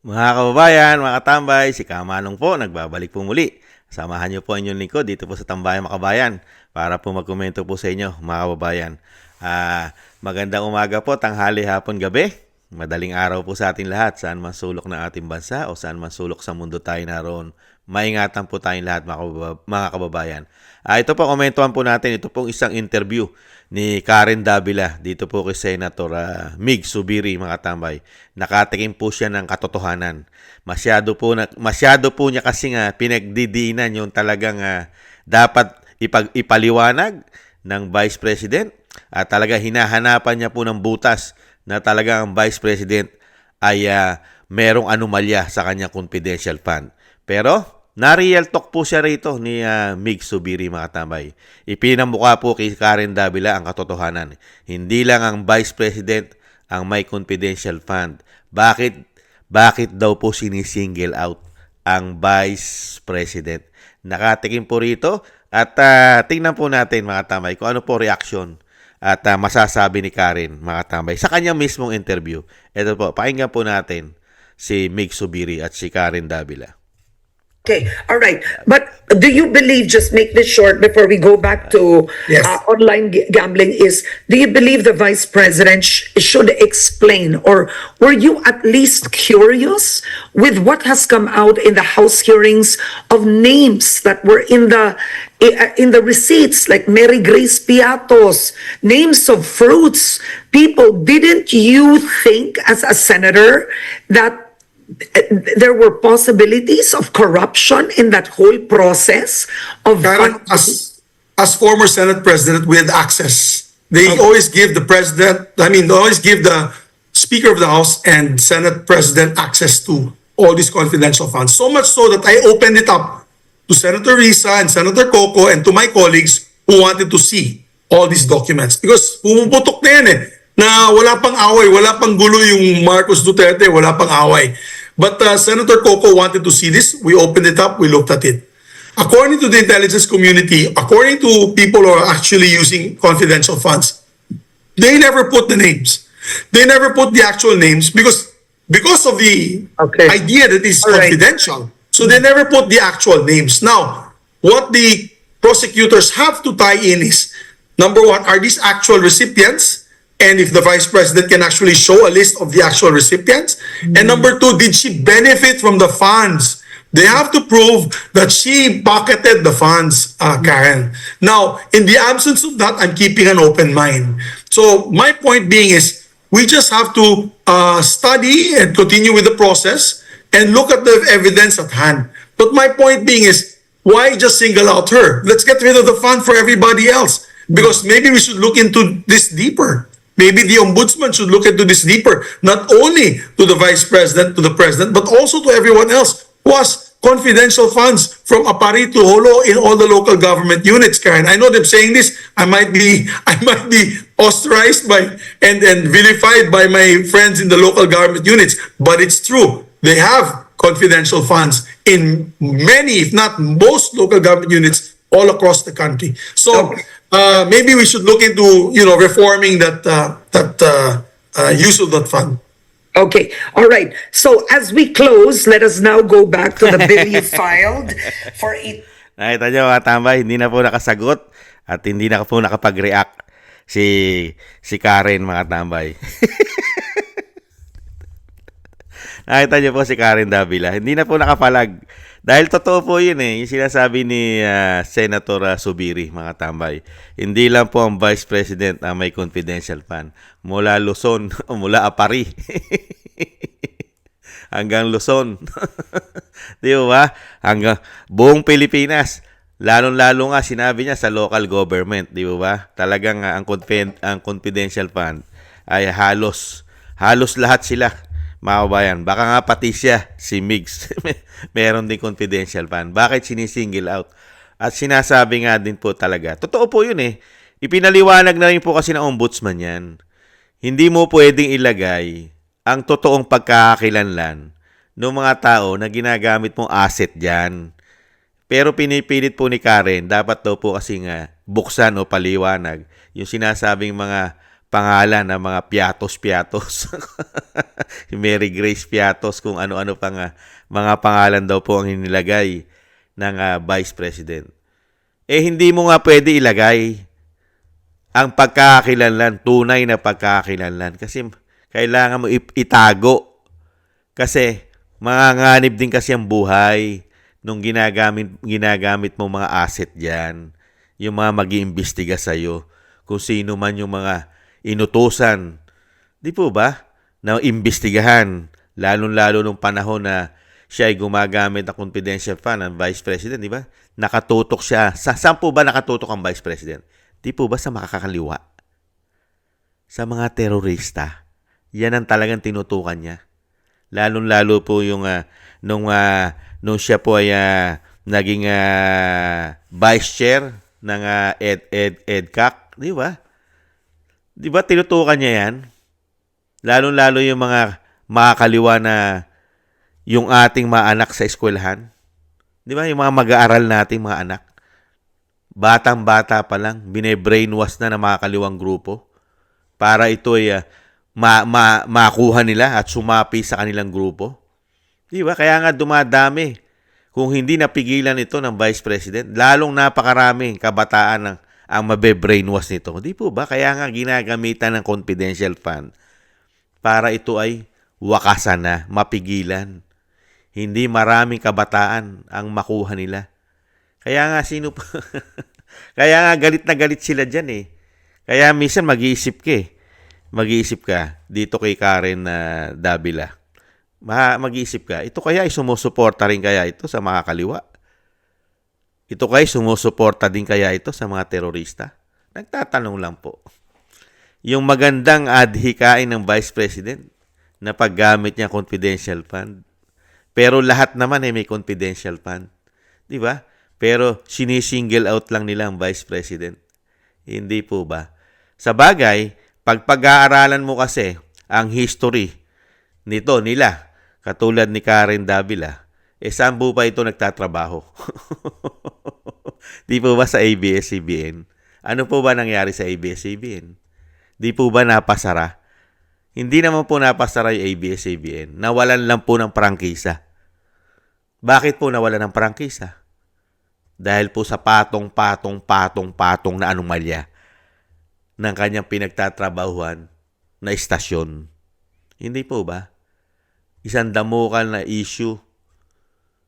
Mga kababayan, mga katambay, si Kamanong po, nagbabalik po muli. Samahan niyo po ang inyong lingkod dito po sa Tambayang Makabayan para po magkomento po sa inyo, mga kababayan. Magandang umaga po, tanghali, hapon, gabi. Madaling araw po sa ating lahat, saan man sulok ng ating bansa o saan man sulok sa mundo tayo naroon. Maingatan po tayong lahat, mga kababayan. Ito po, komentuhan po natin, ito pong isang interview ni Karen Davila dito po kay Senator Mig Zubiri, mga tambay. Nakatikim po siya ng katotohanan. Masyado po niya kasi nga pinagdidiinan yung talagang dapat ipaliwanag ng Vice President at talaga hinahanapan niya po ng butas na talagang ang Vice President ay merong anomalya sa kanyang confidential fund. Pero na-real talk po siya rito ni Mig Zubiri, mga tambay. Ipinamukha po kay Karen Davila ang katotohanan. Hindi lang ang Vice President ang may confidential fund. Bakit daw po sinisingle out ang Vice President? Nakatikim po rito at tingnan po natin, mga tambay, kung ano po reaction at masasabi ni Karen, mga tambay, sa kanyang mismong interview. Ito po, pakinggan po natin si Mig Zubiri at si Karen Davila. Okay, all right. But do you believe, just make this short before we go back to Yes. online gambling, do you believe the vice president should explain, or were you at least curious with what has come out in the House hearings of names that were in the receipts, like Mary Grace Piatos, names of fruits? People, didn't you think as a senator that there were possibilities of corruption in that whole process of Karen, as former Senate President, we had access. They always give the President, they always give the Speaker of the House and Senate President access to all these confidential funds. So much so that I opened it up to Senator Risa and Senator Coco and to my colleagues who wanted to see all these documents. Because pumuputok na yan na wala pang away, wala pang gulo yung Marcos Duterte, wala pang away. But Senator Coco wanted to see this. We opened it up. We looked at it. According to the intelligence community, according to people who are actually using confidential funds, they never put the names. They never put the actual names because of the idea that it's confidential. So they never put the actual names. Now, what the prosecutors have to tie in is, number one, are these actual recipients? And if the Vice President can actually show a list of the actual recipients. And number two, did she benefit from the funds? They have to prove that she pocketed the funds, Karen. Now, in the absence of that, I'm keeping an open mind. So my point being is, we just have to study and continue with the process and look at the evidence at hand. But my point being is, why just single out her? Let's get rid of the fund for everybody else. Because maybe we should look into this deeper. Maybe the ombudsman should look into this deeper, not only to the vice president, to the president, but also to everyone else who has confidential funds from Apari to Holo in all the local government units, Karen. I know them saying this. I might be ostracized by and vilified by my friends in the local government units, but it's true. They have confidential funds in many, if not most, local government units all across the country. So maybe we should look into reforming that use of that fund. Okay, all right. So as we close, let us now go back to the bill you filed for it. Nakita niyo, mga tambay, hindi na po nakasagot at hindi na po nakapag-react si Karen, mga tambay. Nakita niyo po si Karen Davila, hindi na po nakapalag. Dahil totoo po yun yung sinasabi ni Senator Zubiri, mga tambay. Hindi lang po ang Vice President ang may confidential fund. Mula Luzon o mula Apari hanggang Luzon. Di ba? Hanggang buong Pilipinas. Lalong-lalo nga sinabi niya sa local government, di ba? Talagang ang confidential fund ay halos lahat sila. Mga kabayan, baka nga pati siya, si Migs, meron din confidential fund. Bakit sinisingle out? At sinasabi nga din po talaga, totoo po yun Ipinaliwanag na rin po kasi ng ombudsman yan. Hindi mo pwedeng ilagay ang totoong pagkakakilanlan ng mga tao na ginagamit mong asset dyan. Pero pinipilit po ni Karen, dapat daw po kasi nga buksan o paliwanag yung sinasabing mga pangalan ng mga Piatos-Piatos. Si Mary Grace Piatos, kung ano-ano pang mga pangalan daw po ang inilagay ng Vice President. Hindi mo nga pwede ilagay ang pagkakakilanlan, tunay na pagkakakilanlan. Kasi kailangan mo itago. Kasi manganganib din kasi ang buhay nung ginagamit mo mga asset dyan. Yung mga mag-iimbestiga sa'yo. Kung sino man yung mga inutusan. Di po ba? Na imbestigahan. Lalo-lalo nung panahon na siya ay gumagamit ng confidential fund ng Vice President, di ba? Nakatutok siya. Saan po ba nakatutok ang Vice President? Di po ba sa makakaliwa? Sa mga terorista. Yan ang talagang tinutukan niya. Lalo-lalo po yung nung siya po ay naging vice chair ng EDCAC, di ba? Di ba tinutukan niya yan? Lalo-lalo yung mga makakaliwa na yung ating mga anak sa eskwelahan. Di ba? Yung mga mag-aaral nating mga anak. Batang-bata pa lang, bine-brainwash na ng mga kaliwang grupo para ito ay makuha nila at sumapi sa kanilang grupo. Di ba? Kaya nga dumadami. Kung hindi napigilan ito ng Vice President, lalong napakaraming kabataan ang mabe-brainwash nito. Di po ba? Kaya nga ginagamitan ng confidential fund para ito ay wakasan na, mapigilan. Hindi maraming kabataan ang makuha nila. Kaya nga sino pa? Kaya nga galit na galit sila dyan eh. Kaya minsan mag-iisip ka eh. Mag-iisip ka dito kay Karen Davila. Mag-iisip ka, ito kaya ay sumusuporta rin kaya ito sa mga kaliwa? Ito kaya sumusuporta din kaya ito sa mga terorista? Nagtatanong lang po. Yung magandang adhikain ng Vice President na paggamit niya confidential fund. Pero lahat naman ay may confidential fund. Di ba? Pero sinisingle out lang nila ang Vice President. Hindi po ba? Sa bagay, pag-aaralan mo kasi ang history nila, katulad ni Karen Davila, saan po ba ito nagtatrabaho? Di po ba sa ABS-CBN? Ano po ba nangyari sa ABS-CBN? Di po ba napasara? Hindi naman po napasara yung ABS-CBN. Nawalan lang po ng prangkisa. Bakit po nawalan ng prangkisa? Dahil po sa patong na anomalya ng kanyang pinagtatrabahuan na istasyon. Hindi po ba? Isang damukal na issue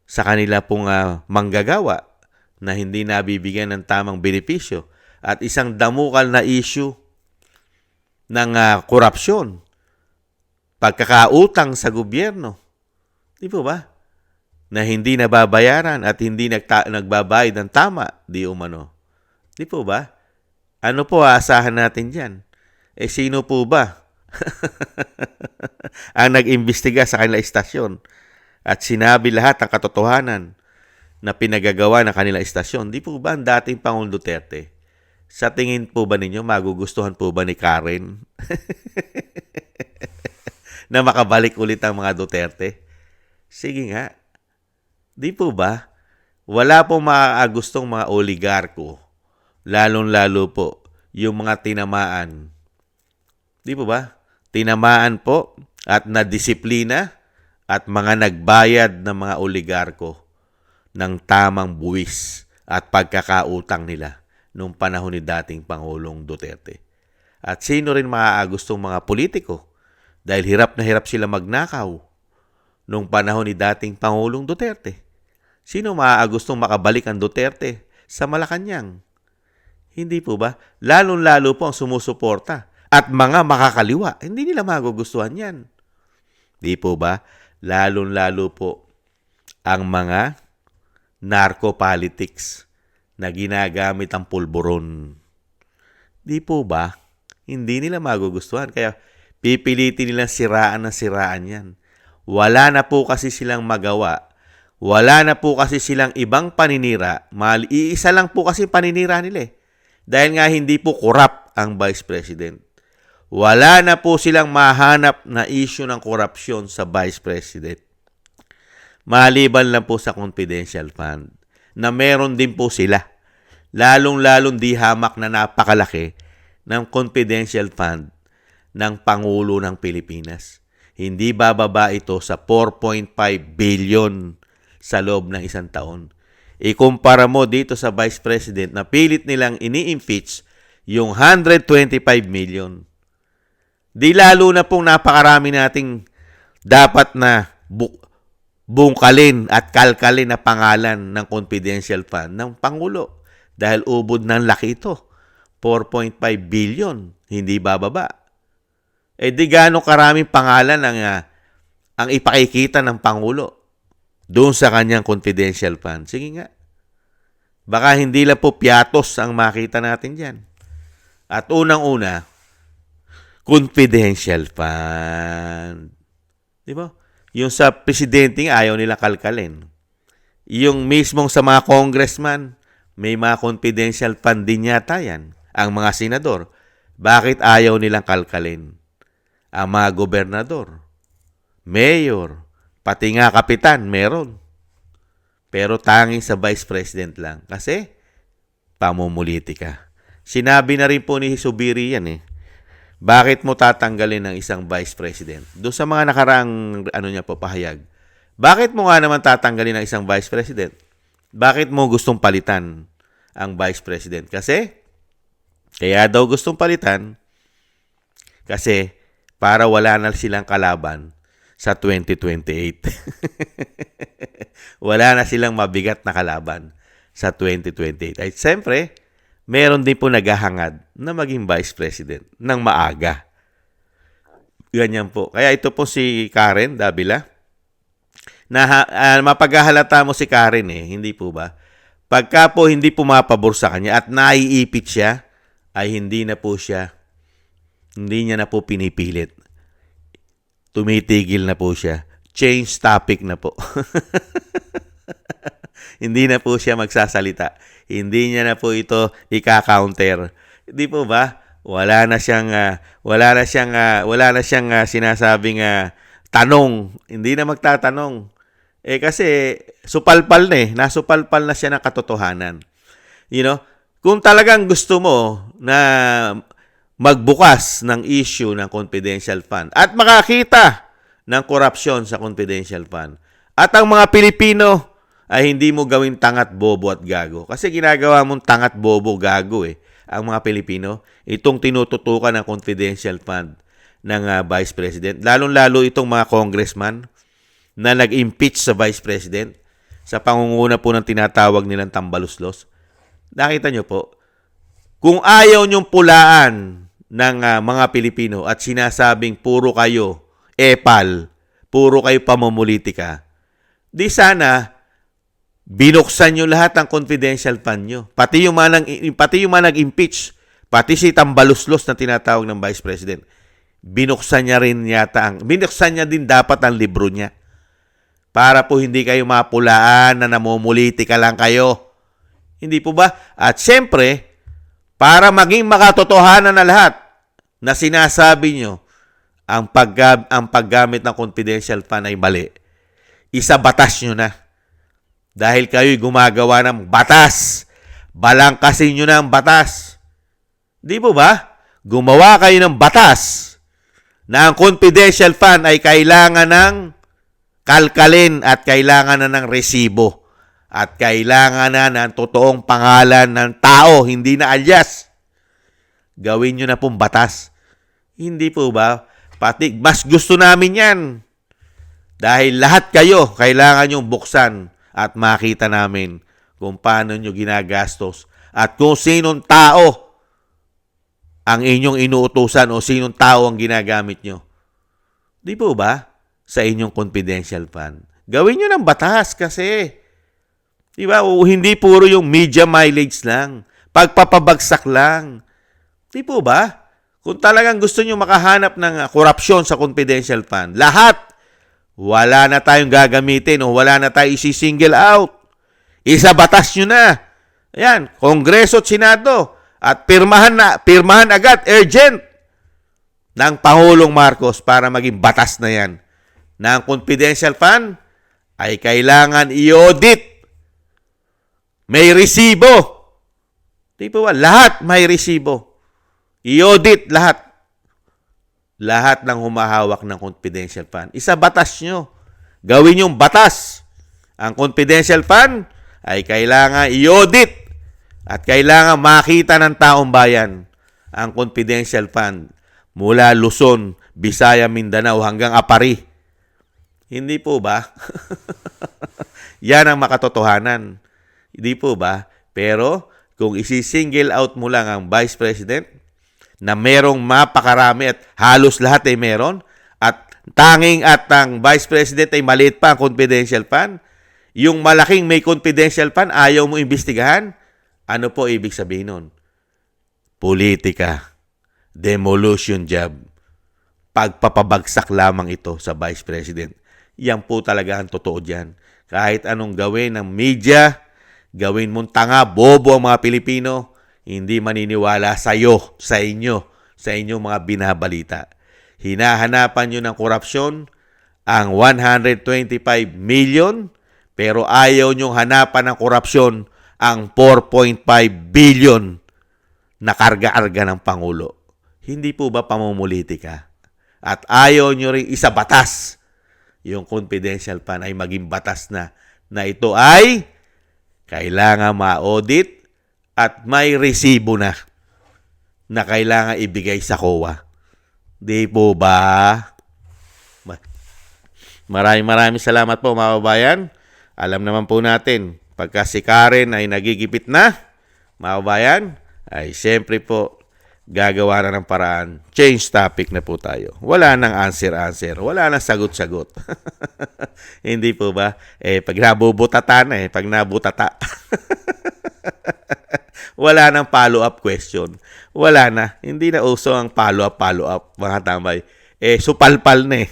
sa kanila pong manggagawa na hindi nabibigyan ng tamang benepisyo at isang damukal na issue ng korupsyon, pagkakautang sa gobyerno. Di po ba? Na hindi nababayaran at hindi nagbabayad ng tama, di umano. Di po ba? Ano po aasahan natin dyan? Sino po ba ang nag-imbestiga sa kanilang istasyon at sinabi lahat ang katotohanan na pinagagawa ng kanilang istasyon? Di po ba ang dating Pangulong Duterte? Sa tingin po ba ninyo, magugustuhan po ba ni Karen na makabalik ulit ang mga Duterte? Sige nga. Di po ba? Wala pong gustong mga oligarko, lalong-lalo po yung mga tinamaan. Di po ba? Tinamaan po at nadisiplina at mga nagbayad ng mga oligarko ng tamang buwis at pagkakautang nila noong panahon ni dating Pangulong Duterte. At sino rin gustong mga politiko dahil hirap na hirap sila magnakaw noong panahon ni dating Pangulong Duterte. Sino gustong makabalik ang Duterte sa Malacanang? Hindi po ba? Lalong-lalo po ang sumusuporta at mga makakaliwa. Hindi nila magugustuhan yan. Di po ba? Lalong-lalo po ang mga narco-politics na ginagamit ang pulburon. Di po ba? Hindi nila magugustuhan. Kaya pipilitin nilang siraan yan. Wala na po kasi silang magawa. Wala na po kasi silang ibang paninira. Iisa lang po kasi paninira nila eh. Dahil nga hindi po korap ang Vice President. Wala na po silang mahanap na issue ng korupsyon sa Vice President. Maliban lang po sa confidential fund na meron din po sila. Lalong-lalong di hamak na napakalaki ng confidential fund ng Pangulo ng Pilipinas. Hindi bababa ito sa 4.5 billion sa loob ng isang taon. Ikumpara mo dito sa Vice President na pilit nilang ini-impeach yung 125 million. Di lalo na pong napakarami nating dapat na bungkalin at kalkalin na pangalan ng confidential fund ng Pangulo. Dahil ubod ng laki ito. 4.5 billion. Hindi bababa. Di gaano karaming pangalan ang ipakikita ng Pangulo doon sa kanyang confidential fund. Sige nga. Baka hindi lang po piatos ang makita natin dyan. At unang-una, confidential fund. Di ba? Yung sa presidente ayaw nila kalkalin. Yung mismong sa mga congressman, may mga confidential fund din yata yan. Ang mga senador, bakit ayaw nilang kalkalin? Ang mga gobernador, mayor, pati nga kapitan, meron. Pero tanging sa vice president lang. Kasi, pamumulitika. Sinabi na rin po ni Subiri yan eh. Bakit mo tatanggalin ng isang vice president? Doon sa mga nakaraang pahayag. Bakit mo nga naman tatanggalin ng isang vice president? Bakit mo gustong palitan ang vice president? Kaya daw gustong palitan kasi para wala na silang kalaban sa 2028. Wala na silang mabigat na kalaban sa 2028. At siyempre, meron din po naghahangad na maging vice president ng maaga. Ganyan po. Kaya ito po si Karen Davila. Mapaghahalata mo si Karen hindi po ba? Pagka po hindi pumapabor sa kanya at naiipit siya, ay hindi niya na po pinipilit. Tumitigil na po siya. Change topic na po. Hindi na po siya magsasalita. Hindi niya na po ito ika-counter. Hindi po ba? Wala na siyang sinasabing tanong. Hindi na magtatanong. Kasi supalpal na nasupalpal na siya ng katotohanan. Kung talagang gusto mo na magbukas ng issue ng confidential fund at makakita ng korupsyon sa confidential fund at ang mga Pilipino ay hindi mo gawin tangat, bobo at gago. Kasi ginagawa mong tangat, bobo, gago ang mga Pilipino. Itong tinututukan ng confidential fund ng Vice President. Lalong-lalo itong mga congressman na nag-impeach sa Vice President sa pangunguna po ng tinatawag nilang tambaluslos. Nakita nyo po, kung ayaw nyong pulaan ng mga Pilipino at sinasabing puro kayo epal, puro kayo pamumulitika, di sana binuksan nyo lahat ng confidential fund nyo. Pati yung mga nag-impeach, pati si tambaluslos na tinatawag ng Vice President, binuksan niya din dapat ang libro niya. Para po hindi kayo mapulaan na namumulitika lang kayo. Hindi po ba? At siyempre, para maging makatotohanan na lahat na sinasabi nyo, ang paggamit ng confidential fund ay mali, isabatas nyo na. Dahil kayo'y gumagawa ng batas. Balangkasin nyo na ang batas. Di po ba? Gumawa kayo ng batas na ang confidential fund ay kailangan ng kalkalin at kailangan na ng resibo. At kailangan na ng totoong pangalan ng tao, hindi na alias. Gawin nyo na pong batas. Hindi po ba? Pati, mas gusto namin yan. Dahil lahat kayo, kailangan nyong buksan at makita namin kung paano nyo ginagastos at kung sinong tao ang inyong inuutusan o sinong tao ang ginagamit nyo. Di po ba? Sa inyong confidential fund. Gawin nyo ng batas kasi. Diba? O hindi puro yung media mileage lang. Pagpapabagsak lang. Di po ba? Kung talagang gusto nyo makahanap ng korupsyon sa confidential fund, lahat, wala na tayong gagamitin o wala na tayo isi-single out. Isabatas nyo na. Ayan, Kongreso at Senado. At pirmahan agad, urgent, ng Pangulong Marcos para maging batas na yan. Na ang confidential fund ay kailangan i-audit. May resibo. Di po ba? Lahat may resibo. I-audit lahat. Lahat ng humahawak ng confidential fund. Isa batas nyo. Gawin yung batas. Ang confidential fund ay kailangan i-audit at kailangan makita ng taong bayan ang confidential fund mula Luzon, Visaya, Mindanao hanggang Apari. Hindi po ba? Yan ang makatotohanan. Hindi po ba? Pero kung isi-single out mo lang ang Vice President na merong mapakarami at halos lahat ay meron at tanging at ang Vice President ay maliit pa ang confidential fund, yung malaking may confidential fund, ayaw mo imbestigahan, ano po ibig sabihin nun? Politika. Demolition job. Pagpapabagsak lamang ito sa Vice President. Yan po talaga ang totoo dyan. Kahit anong gawin ng media, gawin mong tanga, bobo ang mga Pilipino, hindi maniniwala sa iyo, sa inyong mga binabalita. Hinahanapan nyo ng korupsyon ang 125 million, pero ayaw nyong hanapan ng korupsyon ang 4.5 billion na karga-arga ng Pangulo. Hindi po ba pamumulitika? At ayaw nyo rin isa batas. Yung confidential fund ay maging batas na ito ay kailangan ma-audit at may resibo na kailangan ibigay sa COA. Di po ba? Maraming salamat po mga kababayan. Alam naman po natin, pagka si Karen ay nagigipit na, mga kababayan, ay siyempre po gagawa na ng paraan. Change topic na po tayo. Wala nang answer. Wala nang sagot-sagot. Hindi po ba? Pag nabubutata na pag nabutata. Wala nang follow-up question. Wala na. Hindi na uso ang follow-up, mga tambay. Supalpal na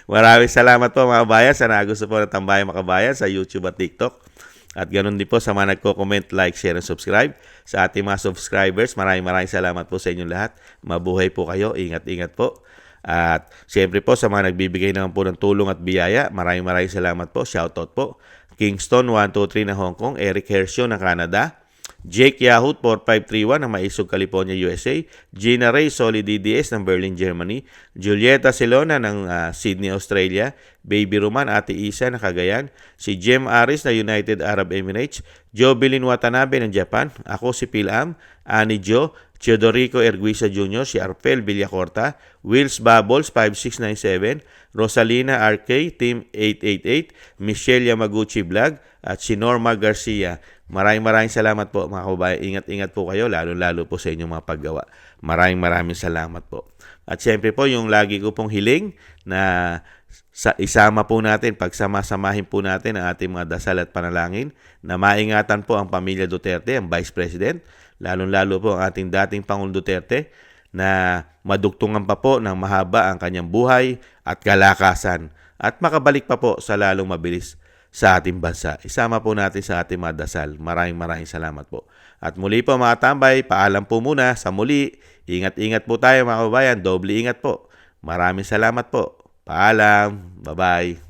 Maraming salamat po mga kabayan sa nagusto po ng Tambayang Makabayan sa YouTube at TikTok. At ganoon din po sa mga nagko-comment, like, share, and subscribe. Sa ating mga subscribers, maraming salamat po sa inyong lahat. Mabuhay po kayo. Ingat po. At siyempre po sa mga nagbibigay naman po ng tulong at biyaya, maraming salamat po. Shoutout po. Kingston 123 ng Hong Kong, Eric Hershio ng Canada, Jake Yahoo 4531 ng Maisog, California, USA, Gina Ray Solid DDS ng Berlin, Germany, Julieta Silona ng Sydney, Australia, Baby Roman, Ate Isa ng Cagayan, si Jem Aris na United Arab Emirates, Jovelyn Watanabe ng Japan, ako si Pilam, Annie Jo, Teodorico Erguisa Jr., si Arpel Villacorta, Wills Bubbles 5697, Rosalina RK, Team 888, Michelle Yamaguchi Vlog, at si Norma Garcia. Maraming salamat po mga kababayan. Ingat po kayo, lalo po sa inyong mga paggawa. Maraming salamat po. At siyempre po, yung lagi ko pong hiling na isama po natin, pagsama-samahin po natin ang ating mga dasal at panalangin na maingatan po ang pamilya Duterte, ang Vice President, lalo po ang ating dating Pangulong Duterte na madugtungan pa po ng mahaba ang kanyang buhay at kalakasan at makabalik pa po sa lalong mabilis sa ating bansa. Isama po natin sa ating mga dasal. Maraming salamat po. At muli po mga tambay, paalam po muna sa muli. Ingat po tayo mga kababayan. Doble ingat po. Maraming salamat po. Paalam. Bye-bye.